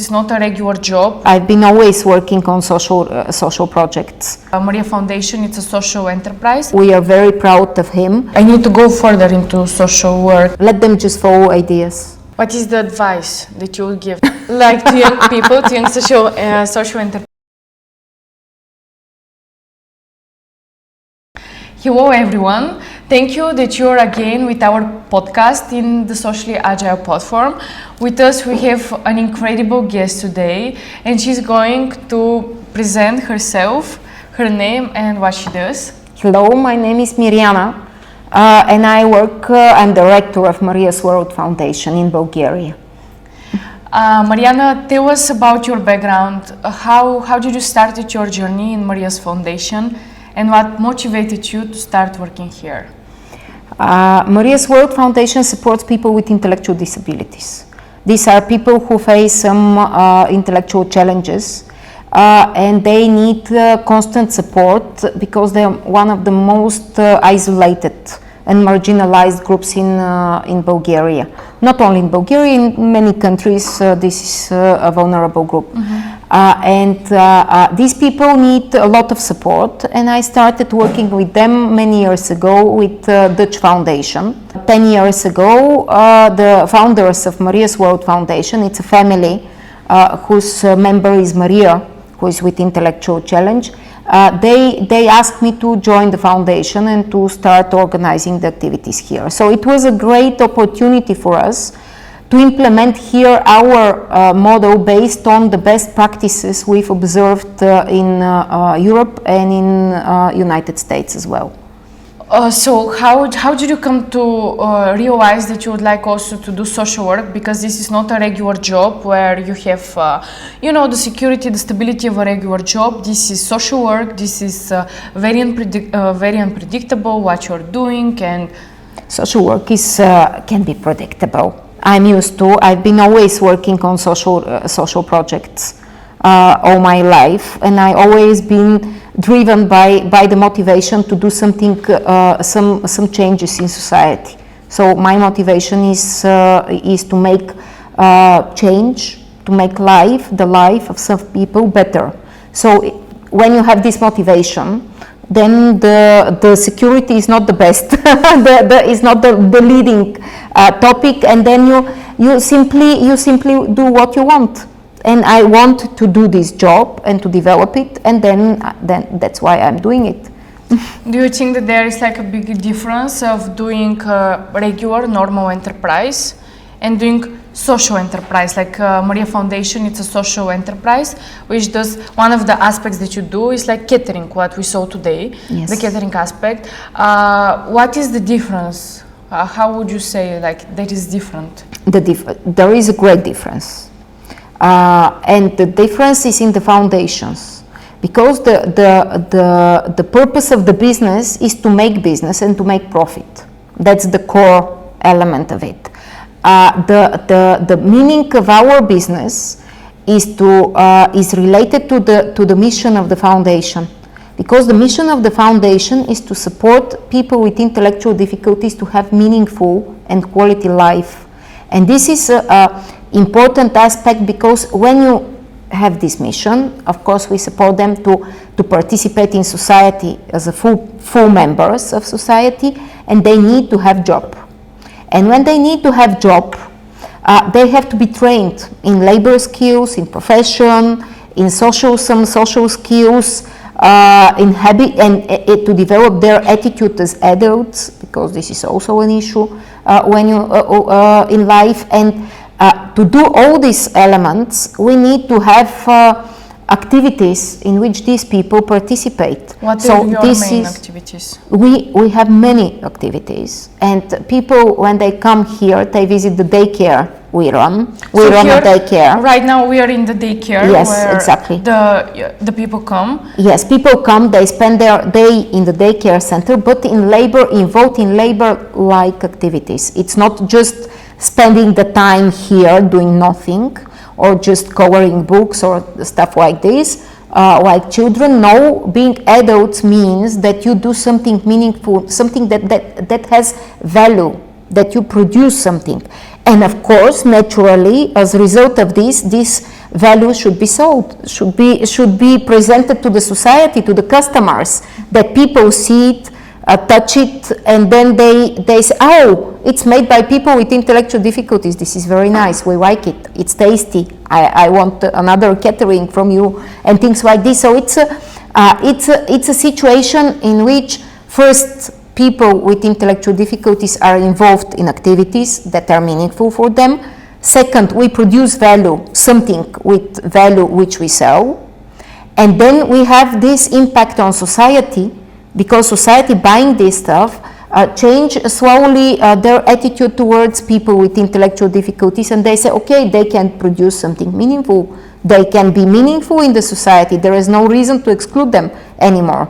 is not a regular job. I've been always working on social projects. Maria Foundation, it's a social enterprise. We are very proud of him. I need to go further into social work. Let them just follow ideas. What is the advice that you would give, like to young people, to young social enterprise? Hello everyone, thank you that you're again with our podcast in the Socially Agile platform. With us we have an incredible guest today, and she's going to present herself, her name and what she does. Hello, my name is Mariana, and I'm director of Maria's World Foundation in Bulgaria. Mariana, tell us about your background. How did you start your journey in Maria's Foundation? And what motivated you to start working here? Maria's World Foundation supports people with intellectual disabilities. These are people who face some intellectual challenges and they need constant support because they are one of the most isolated and marginalized groups in Bulgaria. Not only in Bulgaria, in many countries this is a vulnerable group. These people need a lot of support, and I started working with them many years ago with Dutch Foundation. 10 years ago, the founders of Maria's World Foundation, it's a family whose member is Maria, who is with intellectual challenge. They asked me to join the foundation and to start organizing the activities here. So it was a great opportunity for us to implement here our model based on the best practices we've observed in Europe and in United States as well. So how did you come to realize that you would like also to do social work? Because this is not a regular job where you have, the security, the stability of a regular job. This is social work. This is very unpredictable what you're doing, and social work can be predictable. I've been always working on social projects all my life, and I always been driven by the motivation to do something, some changes in society. So my motivation is to make change, to make the life of some people better. So when you have this motivation, then the security is not the best, is not the leading topic, and then you simply do what you want. And I want to do this job and to develop it, and then that's why I'm doing it. Do you think that there is like a big difference of doing regular, normal enterprise and doing social enterprise? Like Maria Foundation, it's a social enterprise, which does, one of the aspects that you do is like catering, what we saw today, yes. The catering aspect. What is the difference? How would you say like that is different? There is a great difference. And the difference is in the foundations, because the purpose of the business is to make business and to make profit. That's the core element of it. The meaning of our business is related to the mission of the foundation, because the mission of the foundation is to support people with intellectual difficulties to have meaningful and quality life. And this is important aspect, because when you have this mission, of course we support them to participate in society as a full members of society, and they need to have job. And when they need to have job, they have to be trained in labor skills, in profession, in some social skills, in habit, and to develop their attitude as adults, because this is also an issue when you in life. And to do all these elements, we need to have activities in which these people participate. What are your main activities? We have many activities, and people, when they come here, they visit the daycare we run. We run a daycare. Right now we are in the daycare. Yes, where exactly. The people come. Yes, people come, they spend their day in the daycare center, but involved in labor-like activities. It's not just spending the time here doing nothing, or just coloring books or stuff like this, like children. No, being adults means that you do something meaningful, something that has value, that you produce something. And of course, naturally, as a result of this value should be sold, should be presented to the society, to the customers, that people see it, touch it, and then they say, oh, it's made by people with intellectual difficulties, this is very nice, we like it, it's tasty, I want another catering from you, and things like this. So it's a situation in which first people with intellectual difficulties are involved in activities that are meaningful for them. Second, we produce value, something with value which we sell. And then we have this impact on society, because society buying this stuff change slowly their attitude towards people with intellectual difficulties, and they say, okay, they can produce something meaningful. They can be meaningful in the society. There is no reason to exclude them anymore.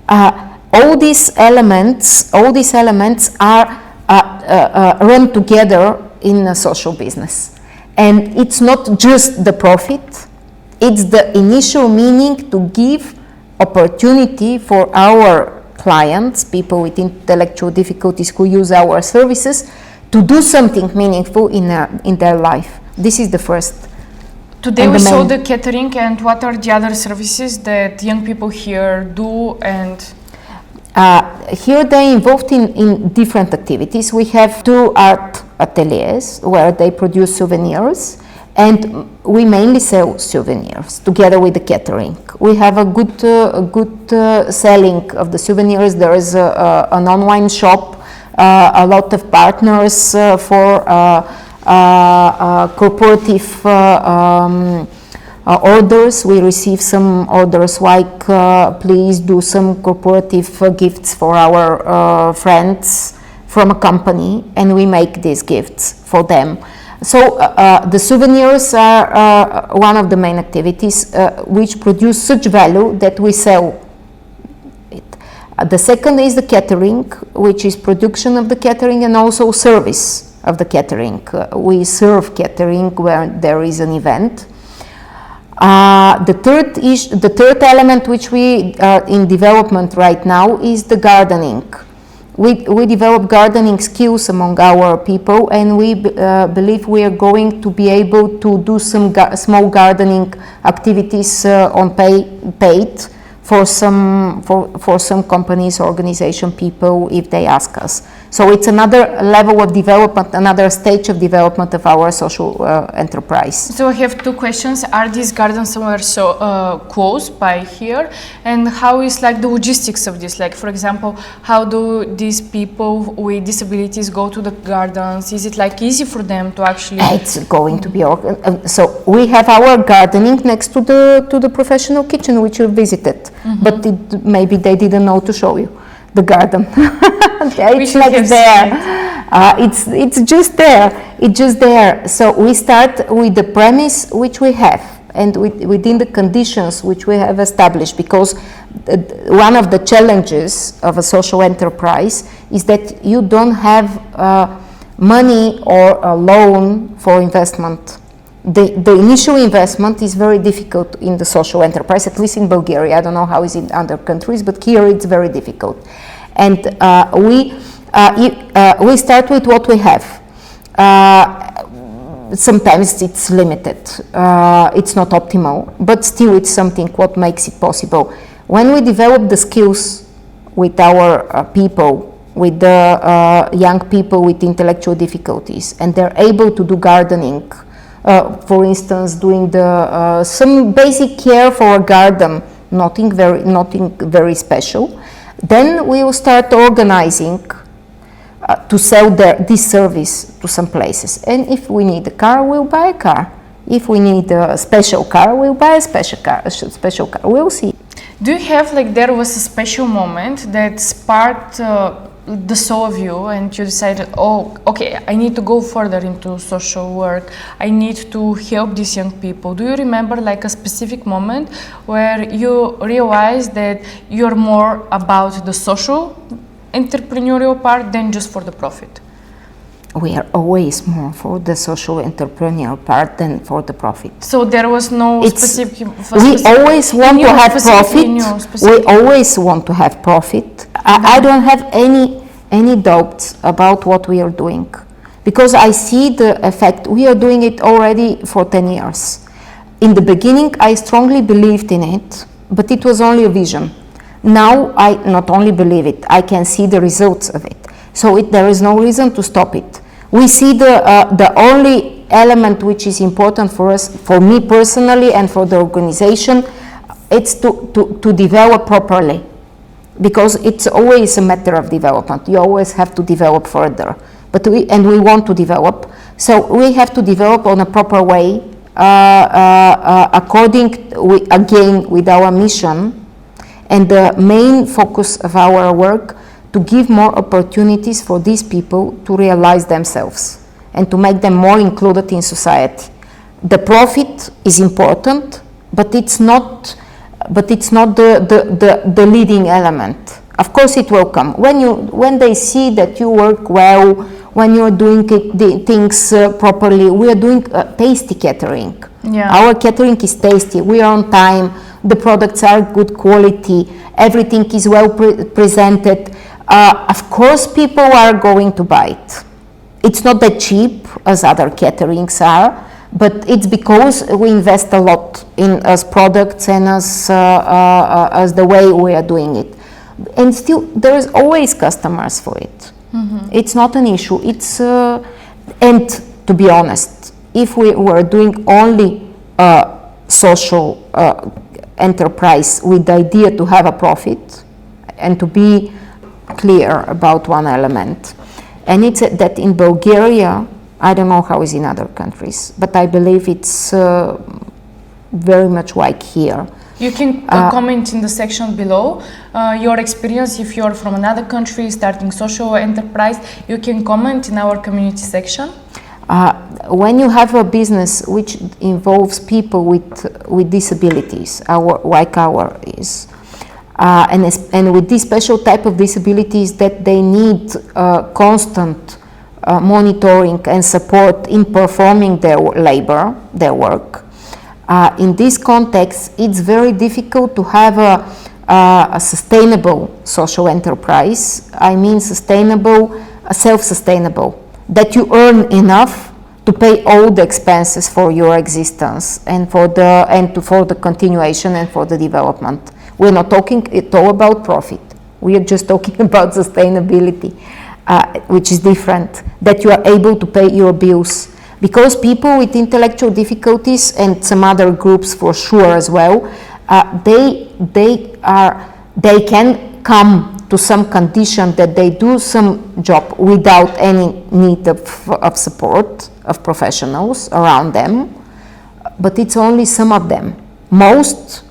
All these elements are run together in a social business. And it's not just the profit, it's the initial meaning to give opportunity for our clients, people with intellectual difficulties who use our services, to do something meaningful in their life. This is the first. Today we saw the catering, and what are the other services that young people here do? And here they're involved in different activities. We have 2 art ateliers where they produce souvenirs, and we mainly sell souvenirs together with the catering. We have a good selling of the souvenirs. There is an online shop, a lot of partners for cooperative orders. We receive some orders like please do some cooperative gifts for our friends from a company, and we make these gifts for them. So the souvenirs are one of the main activities which produce such value that we sell it. The second is the catering, which is production of the catering and also service of the catering. We serve catering where there is an event. The third element which we are in development right now is the gardening. We develop gardening skills among our people, and we believe we are going to be able to do some small gardening activities on paid for some companies, organization, people, if they ask us. So it's another level of development, another stage of development of our social enterprise. So I have 2 questions. Are these gardens somewhere close by here? And how is like the logistics of this? Like, for example, how do these people with disabilities go to the gardens? Is it like easy for them to actually? It's going to be so we have our gardening next to the professional kitchen which you visited, but maybe they didn't know to show you the garden. It's like there. It's just there. It's just there. So we start with the premise which we have, and within the conditions which we have established, because one of the challenges of a social enterprise is that you don't have money or a loan for investment. The initial investment is very difficult in the social enterprise, at least in Bulgaria. I don't know how it is in other countries, but here it's very difficult. And we start with what we have. Sometimes it's limited, it's not optimal, but still it's something what makes it possible. When we develop the skills with our people, with the young people with intellectual difficulties, and they're able to do gardening, for instance, doing some basic care for a garden, nothing very special, then we will start organizing to sell this service to some places. And if we need a car, we'll buy a car. If we need a special car, we'll buy a special car. We'll see. Do you have, like, there was a special moment that sparked the soul of you, and you decided, oh, okay, I need to go further into social work, I need to help these young people? Do you remember like a specific moment where you realized that you're more about the social entrepreneurial part than just for the profit? We are always more for the social entrepreneurial part than for the profit. So there was no specific. We always want to have profit. We always want to have profit. I don't have any doubts about what we are doing, because I see the effect. We are doing it already for 10 years. In the beginning, I strongly believed in it, but it was only a vision. Now I not only believe it, I can see the results of it. So there is no reason to stop it. We see the only element which is important for us, for me personally and for the organization, it's to develop properly. Because it's always a matter of development. You always have to develop further. But we want to develop. So we have to develop on a proper way, again with our mission, and the main focus of our work to give more opportunities for these people to realize themselves and to make them more included in society. The profit is important, but it's not the leading element. Of course it will come. When they see that you work well, when you're doing things properly, we are doing tasty catering. Yeah. Our catering is tasty, we are on time, the products are good quality, everything is well presented. Of course people are going to buy it. It's not that cheap as other caterings are, but it's because we invest a lot in as products and as the way we are doing it. And still, there is always customers for it. Mm-hmm. It's not an issue. And to be honest, if we were doing only social enterprise with the idea to have a profit and to be clear about one element, and it's that in Bulgaria, I don't know how it's in other countries, but I believe it's very much like here. You can comment in the section below your experience. If you're from another country starting social enterprise, you can comment in our community section. When you have a business which involves people with disabilities, like our is, and with this special type of disabilities that they need constant monitoring and support in performing their labor, their work. In this context, it's very difficult to have a sustainable social enterprise. I mean sustainable, self-sustainable, that you earn enough to pay all the expenses for your existence and for the continuation and for the development. We're not talking at all about profit. We are just talking about sustainability. Which is different, that you are able to pay your bills. Because people with intellectual difficulties and some other groups for sure as well, they can come to some condition that they do some job without any need of support of professionals around them, but it's only some of them. Most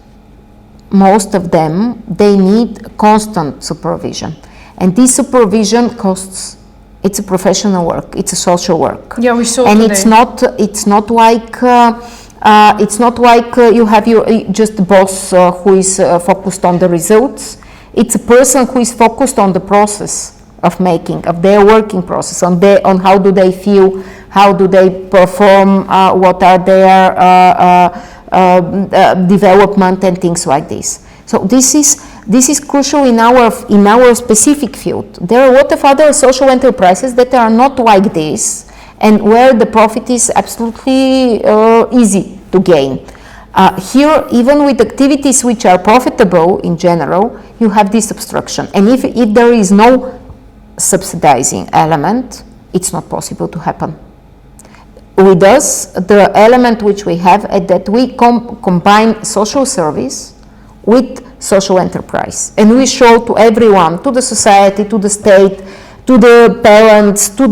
of them, they need constant supervision. And this supervision costs. It's a professional work. It's a social work. Yeah, we saw. And today. it's not like you have just a boss who is focused on the results. It's a person who is focused on the process of making, of their working process, on how do they feel, how do they perform, what are their development and things like this. So this is crucial in our specific field. There are a lot of other social enterprises that are not like this, and where the profit is absolutely easy to gain. Here, even with activities which are profitable in general, you have this obstruction. And if there is no subsidizing element, it's not possible to happen. With us, the element which we have is that we combine social service with social enterprise, and we show to everyone, to the society, to the state, to the parents, to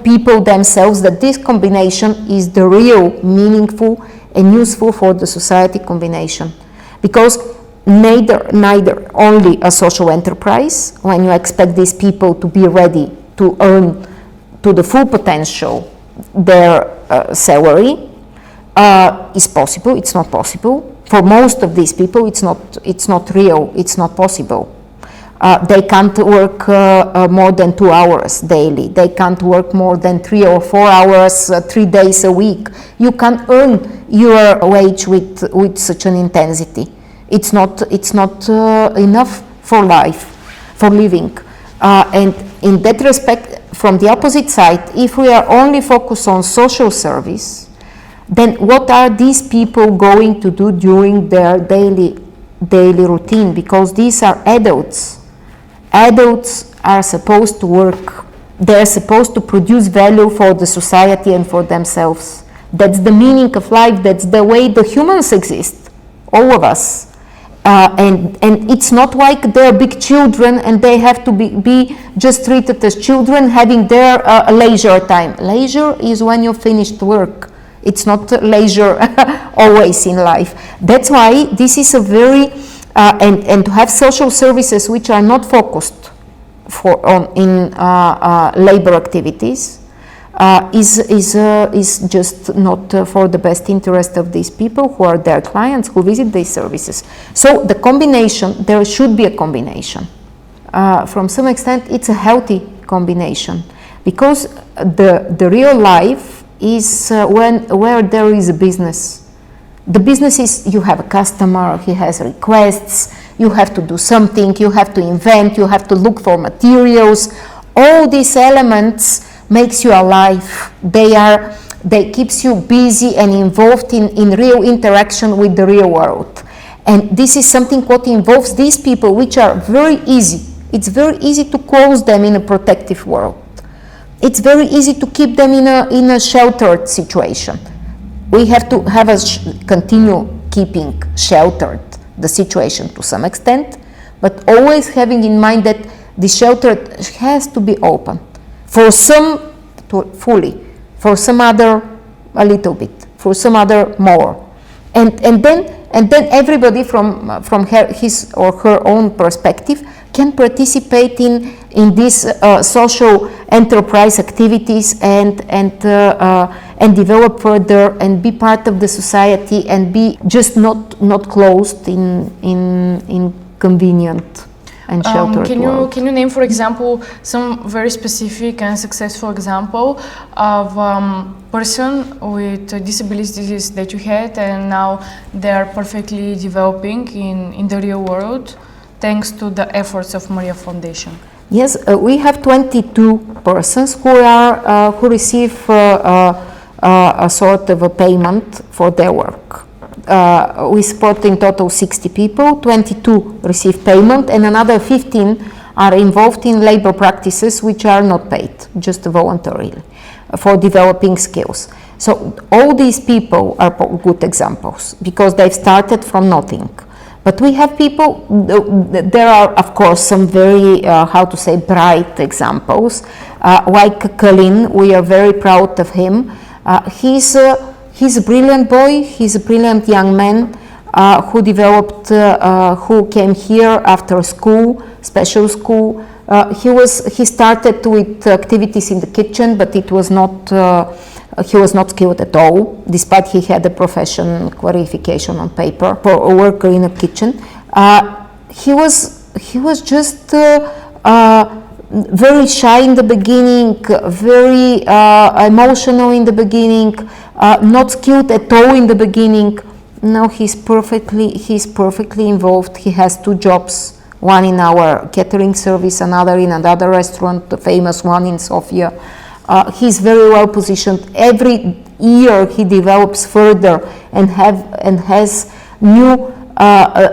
people themselves, that this combination is the real meaningful and useful for the society combination. Because neither only a social enterprise, when you expect these people to be ready to earn to the full potential their salary, is possible. It's not possible. For most of these people, it's not real, it's not possible. They can't work more than 2 hours daily. They can't work more than 3 or 4 hours, 3 days a week. You can't earn your wage with such an intensity. It's not enough for life, for living. And in that respect, from the opposite side, if we are only focused on social service, then what are these people going to do during their daily routine? Because these are adults. Adults are supposed to work. They're supposed to produce value for the society and for themselves. That's the meaning of life. That's the way the humans exist, all of us. And it's not like they're big children and they have to be just treated as children having their leisure time. Leisure is when you finished work. It's not leisure always in life. That's why this is a very, and to have social services which are not focused in labor activities is just not for the best interest of these people who are their clients, who visit these services. So the combination, there should be a combination. From some extent, it's a healthy combination, because the real life is where there is a business. The business is, you have a customer, he has requests, you have to do something, you have to invent, you have to look for materials. All these elements makes you alive. They keeps you busy and involved in real interaction with the real world. And this is something what involves these people, which are very easy. It's very easy to close them in a protective world. It's very easy to keep them in a sheltered situation. We have to have continue keeping sheltered the situation to some extent, but always having in mind that the shelter has to be open. For some fully, for some other a little bit, for some other more, and then everybody from his or her own perspective can participate in these social enterprise activities and develop further and be part of the society and be just not closed in convenient and sheltered world. Can you name, for example, some very specific and successful example of person with disabilities that you had and now they are perfectly developing in the real world thanks to the efforts of Maria Foundation? Yes, we have 22 persons who receive a sort of a payment for their work. We support in total 60 people, 22 receive payment, and another 15 are involved in labor practices which are not paid, just voluntarily, for developing skills. So all these people are good examples because they've started from nothing. But we have people, there are of course some very, bright examples, like Kalin. We are very proud of him. He's a brilliant boy, he's a brilliant young man who developed, who came here after school, special school. He started with activities in the kitchen, but it was not, he was not skilled at all, despite he had a profession qualification on paper for a worker in a kitchen. He was just very shy in the beginning, very emotional in the beginning, not skilled at all in the beginning. Now he's perfectly involved. He has 2 jobs, one in our catering service, another in another restaurant, the famous one in Sofia. He's very well positioned. Every year he develops further and has new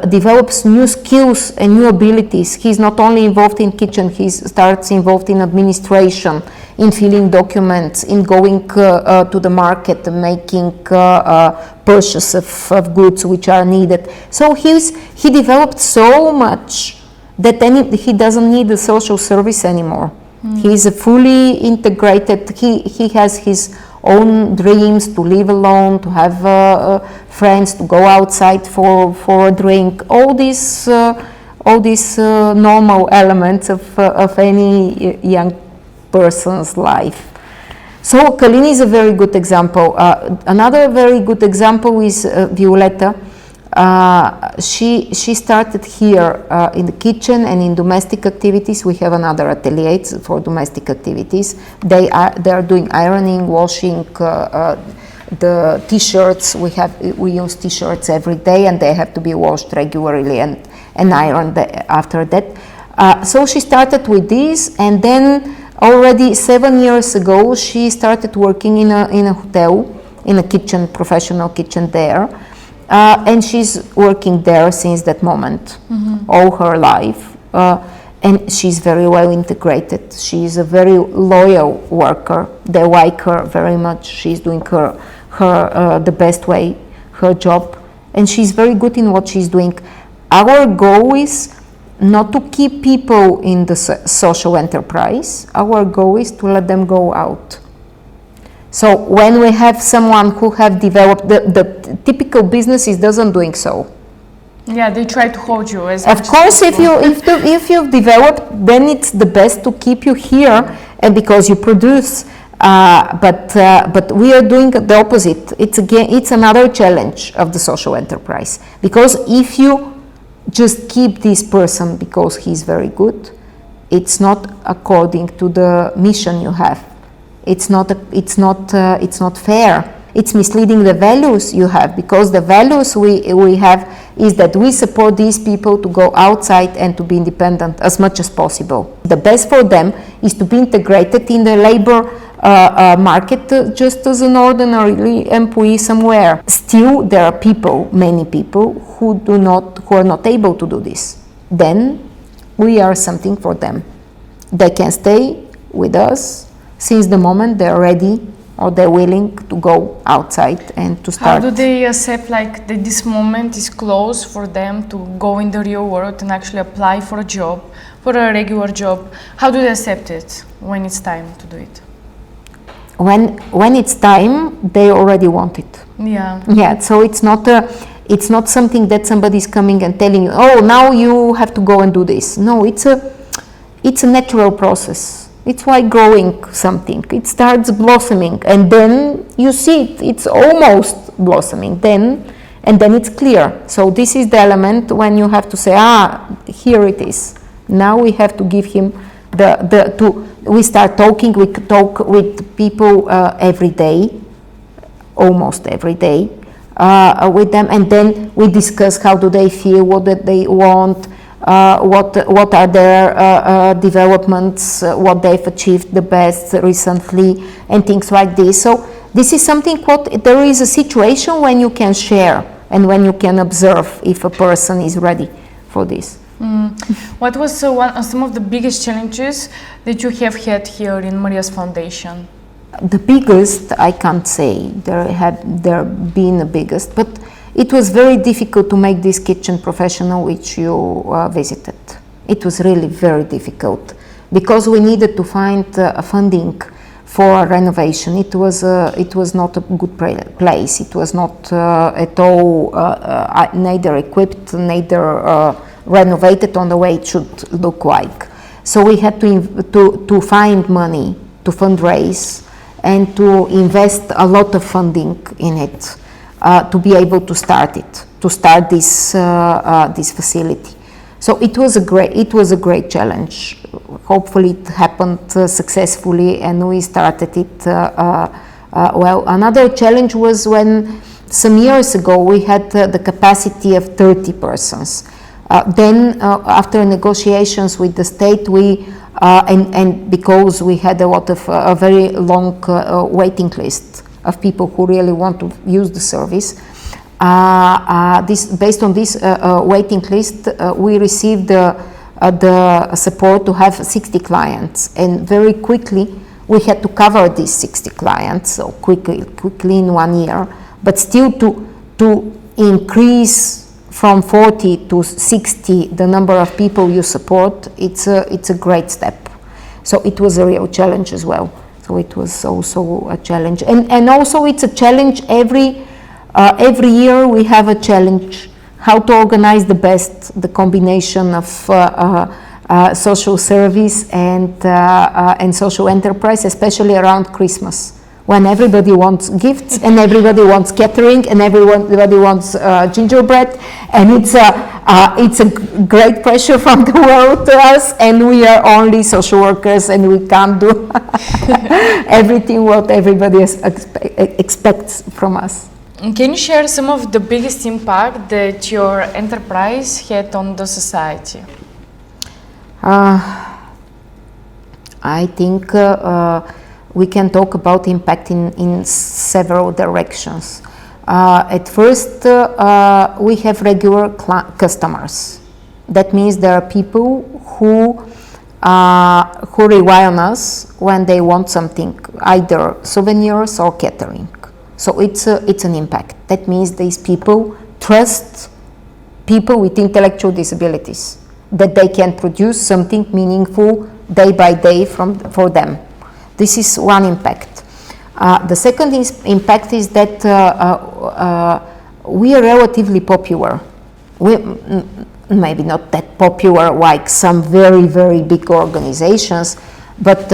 develops new skills and new abilities. He's not only involved in kitchen, he starts involved in administration, in filling documents, in going to the market, making purchase of goods which are needed. So he developed so much that he doesn't need the social service anymore. He's a fully integrated, he has his own dreams to live alone, to have friends, to go outside for a drink, all these normal elements of any young person's life. So Kalin is a very good example. Another very good example is Violeta. She started here in the kitchen and in domestic activities. We have another atelier for domestic activities. They are doing ironing, washing the t-shirts. We use t-shirts every day and they have to be washed regularly and ironed after that. So she started with this, and then already 7 years ago she started working in a hotel in a kitchen, professional kitchen there. And she's working there since that moment, all her life. And she's very well integrated. She's a very loyal worker. They like her very much. She's doing her the best way, her job. And she's very good in what she's doing. Our goal is not to keep people in the social enterprise. Our goal is to let them go out. So when we have someone who have developed, the typical businesses doesn't doing so. Yeah, they try to hold you as Of course, if you've developed, then it's the best to keep you here, and because you produce. But we are doing the opposite. It's another challenge of the social enterprise, because if you just keep this person because he's very good, it's not according to the mission you have. It's not fair. It's misleading the values you have, because the values we have is that we support these people to go outside and to be independent as much as possible. The best for them is to be integrated in the labor market just as an ordinary employee somewhere. Still, there are people, many people, who are not able to do this. Then we are something for them. They can stay with us since the moment they're ready or they're willing to go outside and to start. How do they accept that this moment is close for them to go in the real world and actually apply for a job, for a regular job? How do they accept it when it's time to do it? When it's time, they already want it. Yeah. So it's not something that somebody's coming and telling you, oh, now you have to go and do this. No, it's a natural process. It's like growing something. It starts blossoming, and then you see it. It's almost blossoming. Then it's clear. So this is the element when you have to say, here it is. Now we have to give him we start talking. We talk with people every day, almost every day, with them, and then we discuss how do they feel, what do they want. What are their developments, what they've achieved the best recently, and things like this. So this is something there is a situation when you can share and when you can observe if a person is ready for this. What was some of the biggest challenges that you have had here in Maria's Foundation? The biggest, I can't say there been the biggest, but it was very difficult to make this kitchen professional which you visited. It was really very difficult because we needed to find funding for renovation. It was not a good place. It was not at all neither equipped, neither renovated on the way it should look like. So we had to find money to fundraise and to invest a lot of funding in it. To be able to start this facility. So it was a great challenge. Hopefully it happened successfully and we started it well. Another challenge was when some years ago we had the capacity of 30 persons. Then after negotiations with the state, and because we had a very long waiting list of people who really want to use the service. Based on this waiting list, we received the support to have 60 clients, and very quickly we had to cover these 60 clients, so quickly in 1 year, but still to increase from 40 to 60 the number of people you support, it's a great step. So it was a real challenge as well. So it was also a challenge, and also it's a challenge every year. We have a challenge how to organize the best, the combination of social service and social enterprise, especially around Christmas, when everybody wants gifts and everybody wants catering and everybody wants gingerbread, and it's a great pressure from the world to us, and we are only social workers and we can't do everything what everybody expects from us. Can you share some of the biggest impact that your enterprise had on the society? I think we can talk about impact in several directions. At first, we have regular customers. That means there are people who rely on us when they want something, either souvenirs or catering. So it's an impact. That means these people trust people with intellectual disabilities, that they can produce something meaningful day by day for them. This is one impact. The second impact is that we are relatively popular. Maybe not that popular like some very, very big organizations, but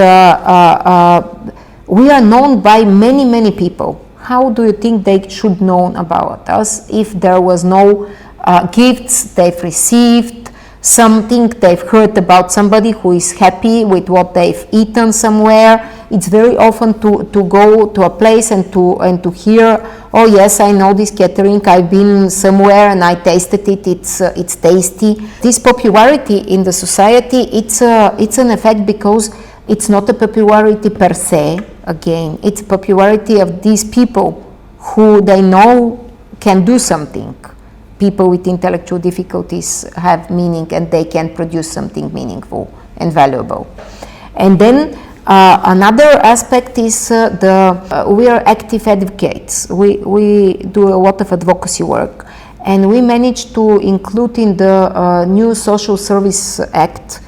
we are known by many, many people. How do you think they should know about us if there was no gifts they've received, something they've heard about somebody who is happy with what they've eaten somewhere? It's very often to go to a place and to hear, oh yes, I know this catering, I've been somewhere and I tasted it, it's tasty. This popularity in the society, it's an effect because it's not a popularity per se, again, it's a popularity of these people who they know can do something. People with intellectual difficulties have meaning and they can produce something meaningful and valuable. And then another aspect is we are active advocates. We do a lot of advocacy work, and we managed to include in the new Social Service Act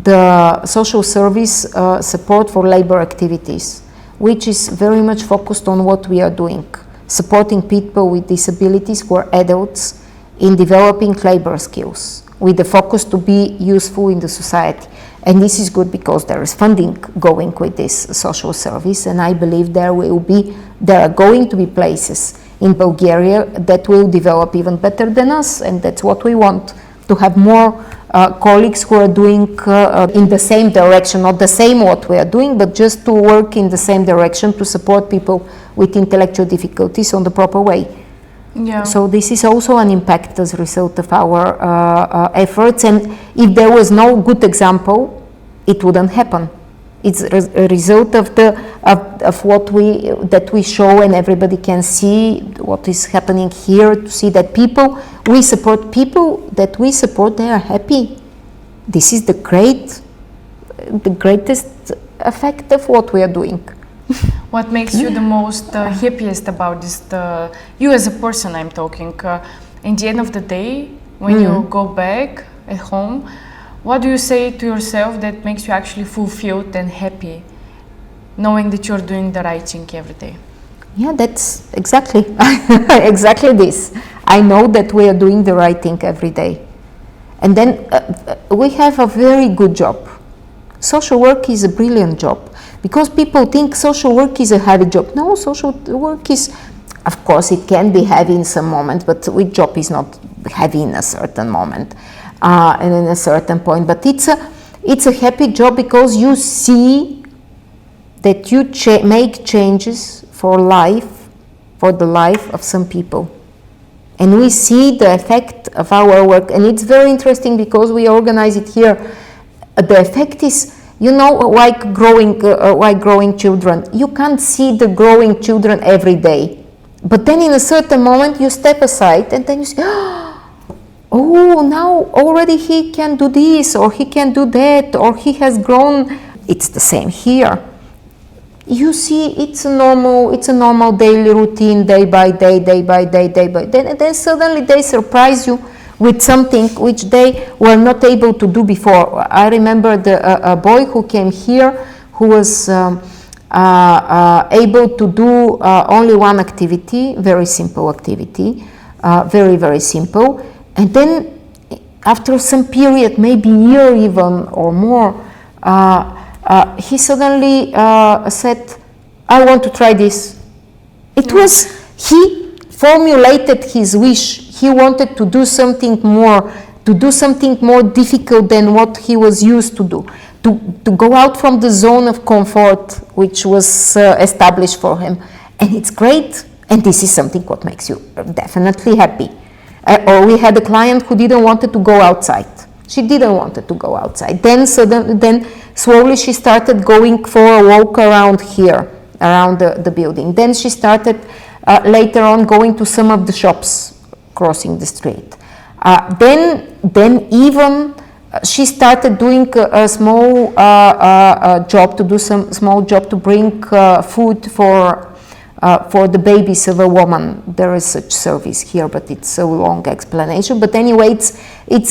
the social service support for labor activities, which is very much focused on what we are doing, supporting people with disabilities who are adults in developing labor skills with the focus to be useful in the society. And this is good because there is funding going with this social service, and I believe there are going to be places in Bulgaria that will develop even better than us, and that's what we want, to have more colleagues who are doing in the same direction, not the same what we are doing, but just to work in the same direction to support people with intellectual difficulties on the proper way. Yeah. So this is also an impact as a result of our efforts, and if there was no good example, it wouldn't happen. It's a result of what we show, and everybody can see what is happening here, to see that people that we support, they are happy. This is the greatest effect of what we are doing. What makes you the most happiest about this, you as a person I'm talking, in the end of the day, when you go back at home, what do you say to yourself that makes you actually fulfilled and happy, knowing that you're doing the right thing every day? Yeah, that's exactly exactly this. I know that we are doing the right thing every day. And then we have a very good job. Social work is a brilliant job, because people think social work is a heavy job. No, social work is, of course, it can be heavy in some moments, but which job is not heavy in a certain moment and in a certain point. But it's a happy job because you see that you make changes for the life of some people. And we see the effect of our work. And it's very interesting because we organize it here. The effect is, like growing children. You can't see the growing children every day. But then in a certain moment you step aside and then you say, oh, now already he can do this, or he can do that, or he has grown. It's the same here. You see, it's a normal daily routine, day by day, and then suddenly they surprise you with something which they were not able to do before. I remember a boy who came here who was able to do only one activity, very simple activity, very, very simple. And then after some period, maybe a year even or more, he suddenly said, I want to try this. He formulated his wish. He wanted to do something more difficult than what he was used to do, to go out from the zone of comfort which was established for him. And it's great, and this is something what makes you definitely happy. Or we had a client who didn't want to go outside. She didn't want to go outside. Then slowly she started going for a walk around here, around the building. Then she started later on going to some of the shops crossing the street. Then even she started doing a small job, to do some small job to bring food for the babies of a woman. There is such service here, but it's a long explanation. But anyway,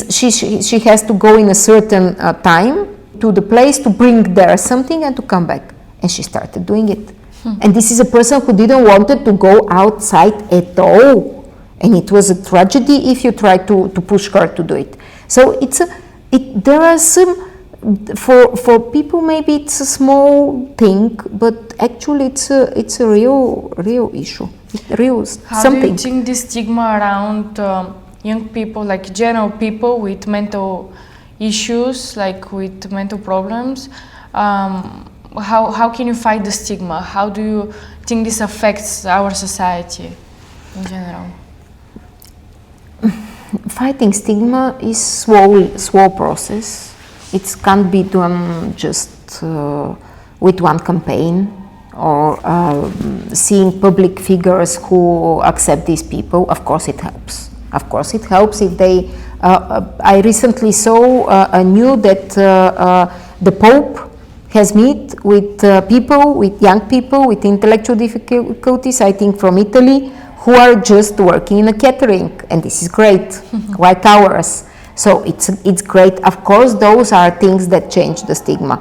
she has to go in a certain time to the place to bring there something and to come back. And she started doing it. And this is a person who didn't want to go outside at all. And it was a tragedy if you try to push her to do it. So there are some, for people maybe it's a small thing, but actually it's a real issue, real How something. do you think the stigma around young people, like general people with mental issues, like with mental problems, how can you fight the stigma? How do you think this affects our society in general? Fighting stigma is slow process. It can't be done just with one campaign or seeing public figures who accept these people. Of course it helps. Of course it helps if they... I recently saw knew that the Pope has met with people, with young people with intellectual difficulties, I think from Italy, who are just working in a catering, and this is great, like ours. So it's great. Of course, those are things that change the stigma.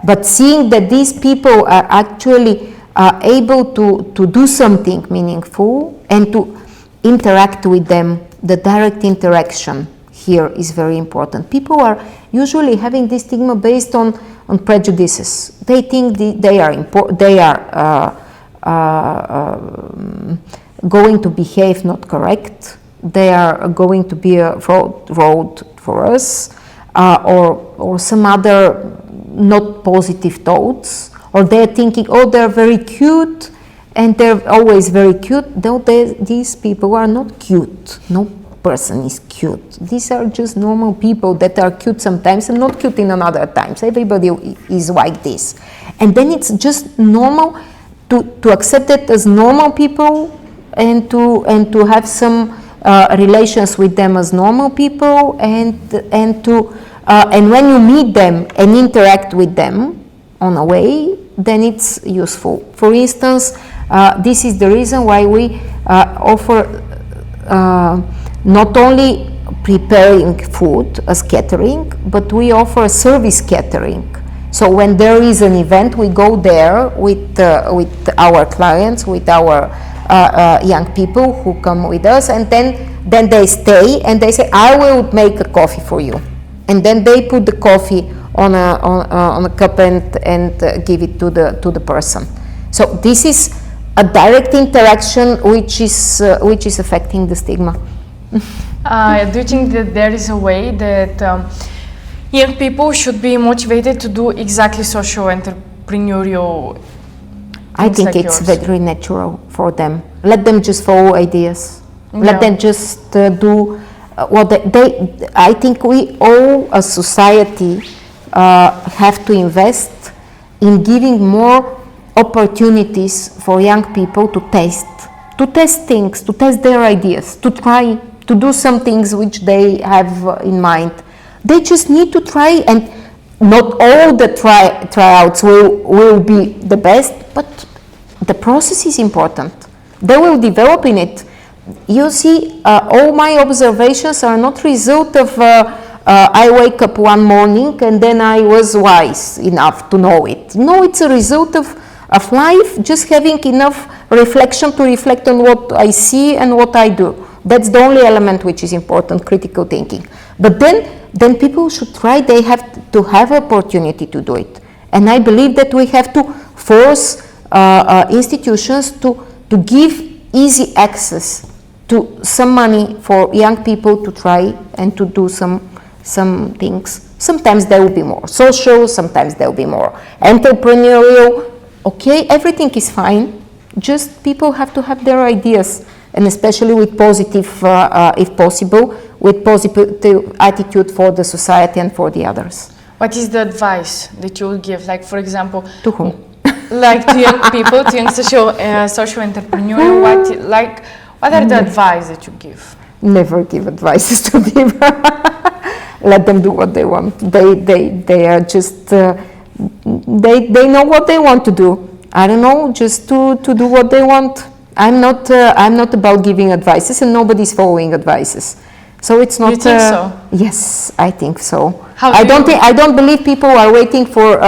But seeing that these people are actually able to do something meaningful and to interact with them, the direct interaction here is very important. People are usually having this stigma based on prejudices. They think they are going to behave not correct. They are going to be a road for us, or some other not positive thoughts, or they're thinking, oh, they're very cute, and they're always very cute. Though these people are not cute. No person is cute. These are just normal people that are cute sometimes and not cute in another times. Everybody is like this, and then it's just normal to accept it as normal people and to have some relations with them as normal people, and when you meet them and interact with them on a way, then it's useful. For instance, this is the reason why we offer not only preparing food as catering, but we offer service catering. So when there is an event, we go there with our clients, with our young people who come with us, and then they stay and they say, I will make a coffee for you, and then they put the coffee on a cup and give it to the person. So this is a direct interaction which is affecting the stigma. Do you think that there is a way that young people should be motivated to do exactly social entrepreneurial? I think like it's yours? Very natural for them. Let them just follow ideas. Yeah. Let them just do what they. I think we all, as society, have to invest in giving more opportunities for young people to test things, to test their ideas, to try to do some things which they have in mind. They just need to try, and not all the tryouts will be the best, but the process is important. They will develop in it. You see, all my observations are not result of I wake up one morning and then I was wise enough to know it. No, it's a result of life, just having enough reflection to reflect on what I see and what I do. That's the only element which is important, critical thinking. But then people should try. They have to have opportunity to do it. And I believe that we have to force institutions to give easy access to some money for young people to try and to do some things. Sometimes there will be more social, sometimes there will be more entrepreneurial. Okay, everything is fine. Just people have to have their ideas and especially with positive, if possible, with positive attitude for the society and for the others. What is the advice that you would give? Like, for example, To whom? Like to young people, to young social entrepreneur. What are the advice that you give? Never give advices to people. Let them do what they want. They are just they know what they want to do. I don't know, just to do what they want. I'm not about giving advices, and nobody's following advices. So it's not. You think so? Yes, I think so. How I don't believe people are waiting for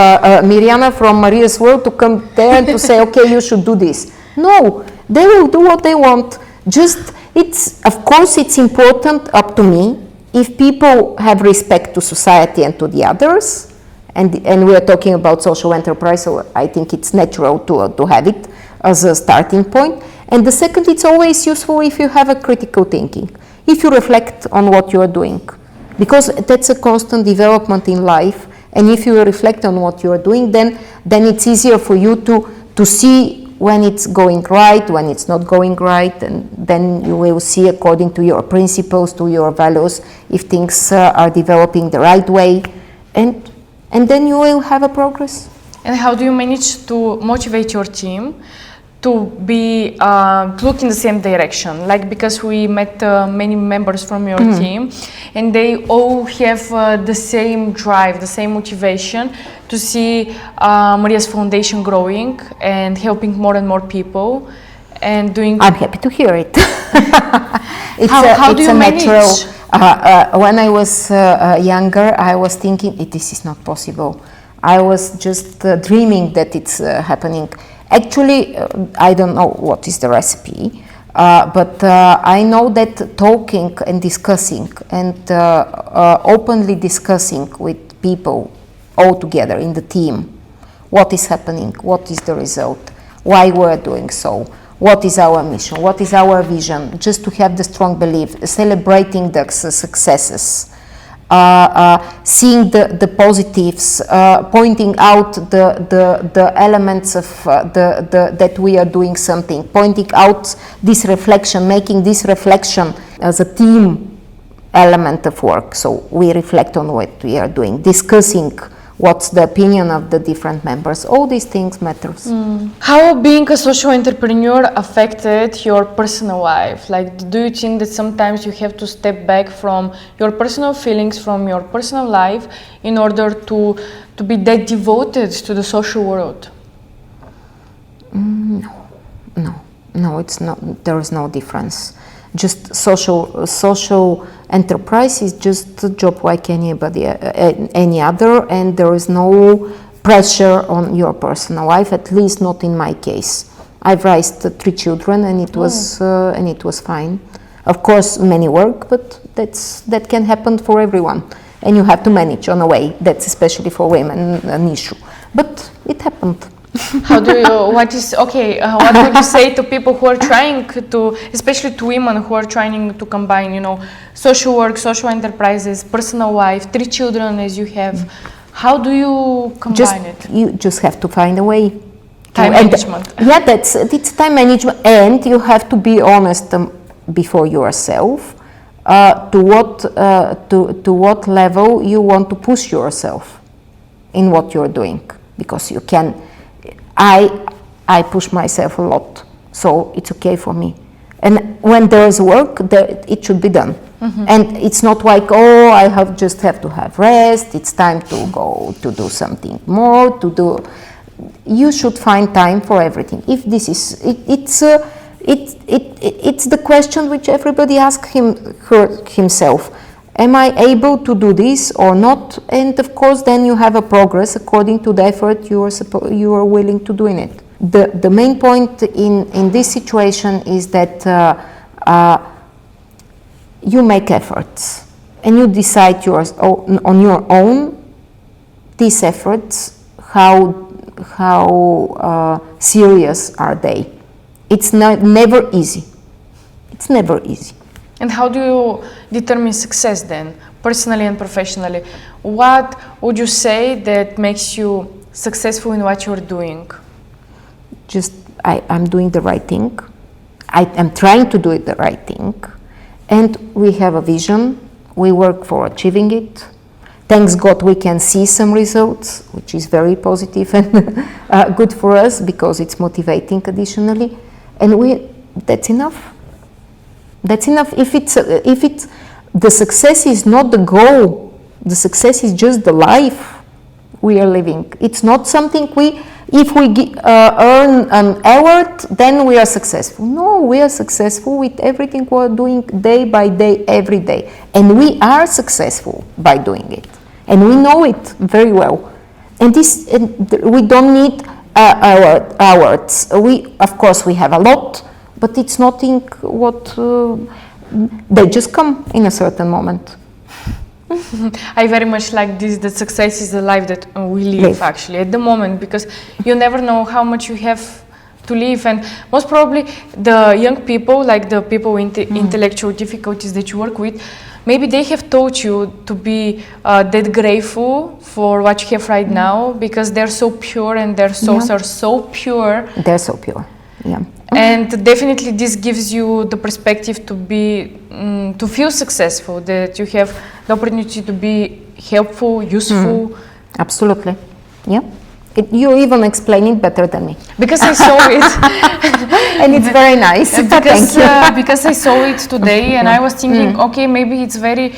Mariana from Maria's World to come there and to say, okay, you should do this. No, they will do what they want. Of course, it's important up to me. If people have respect to society and to the others, and we are talking about social enterprise, so I think it's natural to have it as a starting point. And the second, it's always useful if you have a critical thinking, if you reflect on what you are doing, because that's a constant development in life. And if you reflect on what you are doing, then it's easier for you to see when it's going right, when it's not going right, and then you will see according to your principles, to your values, if things are developing the right way, and then you will have a progress. And how do you manage to motivate your team to be look in the same direction? Like, because we met many members from your team, and they all have the same drive, the same motivation to see Maria's foundation growing and helping more and more people and doing. I'm happy to hear it. How do you manage? When I was younger, I was thinking this is not possible. I was just dreaming that it's happening. Actually, I don't know what is the recipe, but I know that talking and discussing and openly discussing with people all together in the team, what is happening, what is the result, why we're doing so, what is our mission, what is our vision, just to have the strong belief, celebrating the successes, seeing the positives, pointing out the elements of that we are doing something, pointing out this reflection, making this reflection as a team element of work. So we reflect on what we are doing, discussing what's the opinion of the different members. All these things matters. How being a social entrepreneur affected your personal life? Like, do you think that sometimes you have to step back from your personal feelings, from your personal life, in order to be that devoted to the social world? No, it's not. There is no difference. Just social enterprise is just a job like anybody, any other, and there is no pressure on your personal life. At least not in my case. I've raised 3 children, and it was fine. Of course, many work, but that can happen for everyone, and you have to manage on a way. That's especially for women an issue, but it happened. What would you say to people who are trying to, especially to women who are trying to combine, social work, social enterprises, personal life, 3 children as you have? How do you combine it? You just have to find a way. Time management. Yeah, it's time management, and you have to be honest before yourself to what level you want to push yourself in what you're doing, because you can. I push myself a lot, so it's okay for me. And when there is work, it should be done. And it's not like, I just have to have rest. It's time to go to do something more. You should find time for everything. If this is, it's the question which everybody asks himself. Am I able to do this or not? And of course, then you have a progress according to the effort you are willing to do in it. The main point in this situation is that you make efforts and you decide on your own these efforts, how serious are they. It's never easy. It's never easy. And how do you determine success then, personally and professionally? What would you say that makes you successful in what you're doing? I'm doing the right thing. I am trying to do it the right thing, and we have a vision. We work for achieving it. Thanks God we can see some results, which is very positive and good for us because it's motivating additionally. And that's enough. That's enough. If it's the success is not the goal, the success is just the life we are living. It's not something if we earn an award, then we are successful. No, we are successful with everything we're doing day by day, every day. And we are successful by doing it. And we know it very well. And we don't need awards. Of course, we have a lot, but it's nothing they just come in a certain moment. I very much like this, that success is the life that we live actually at the moment, because you never know how much you have to live, and most probably the young people, like the people with intellectual difficulties that you work with, maybe they have taught you to be that grateful for what you have right now, because they're so pure and their souls are so pure. They're so pure, yeah. And definitely this gives you the perspective to be, to feel successful, that you have the opportunity to be helpful, useful. Absolutely, yeah. You even explain it better than me. Because I saw it. And it's very nice. Thank you. Because I saw it today and I was thinking, okay, maybe it's very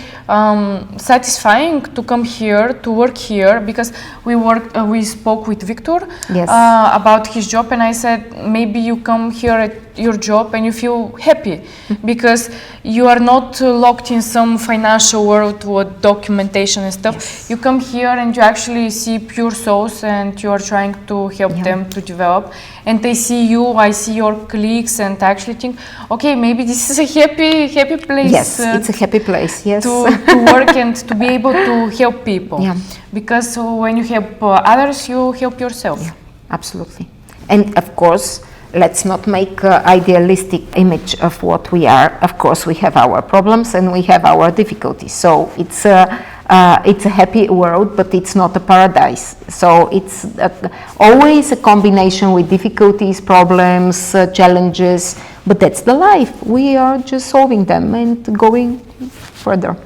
satisfying to come here, to work here, because we spoke with Victor about his job, and I said, maybe you come here at your job and you feel happy because you are not locked in some financial world with documentation and stuff. You come here and you actually see pure souls and you are trying to help them to develop. And I see you, I see your colleagues, and I actually think, okay, maybe this is a happy place. Yes, it's a happy place, yes. To work and to be able to help people. Yeah. Because when you help others, you help yourself. Yeah, absolutely. And of course, let's not make an idealistic image of what we are. Of course, we have our problems and we have our difficulties. So it's a happy world, but it's not a paradise. So it's always a combination with difficulties, problems, challenges, but that's the life. We are just solving them and going further,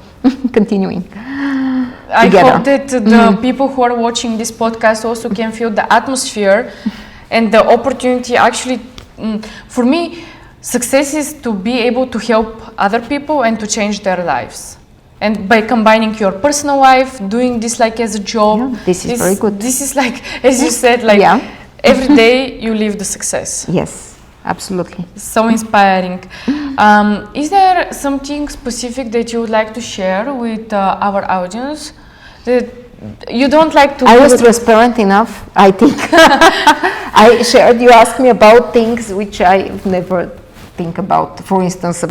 continuing. I hope that the people who are watching this podcast also can feel the atmosphere and the opportunity. Actually, for me, success is to be able to help other people and to change their lives. And by combining your personal life, doing this like as a job, this is very good. This is like, as you said, like every day you live the success. Yes, absolutely. So inspiring. Is there something specific that you would like to share with our audience that you don't like to? I was transparent enough, I think. I shared, you asked me about things which I never think about. For instance,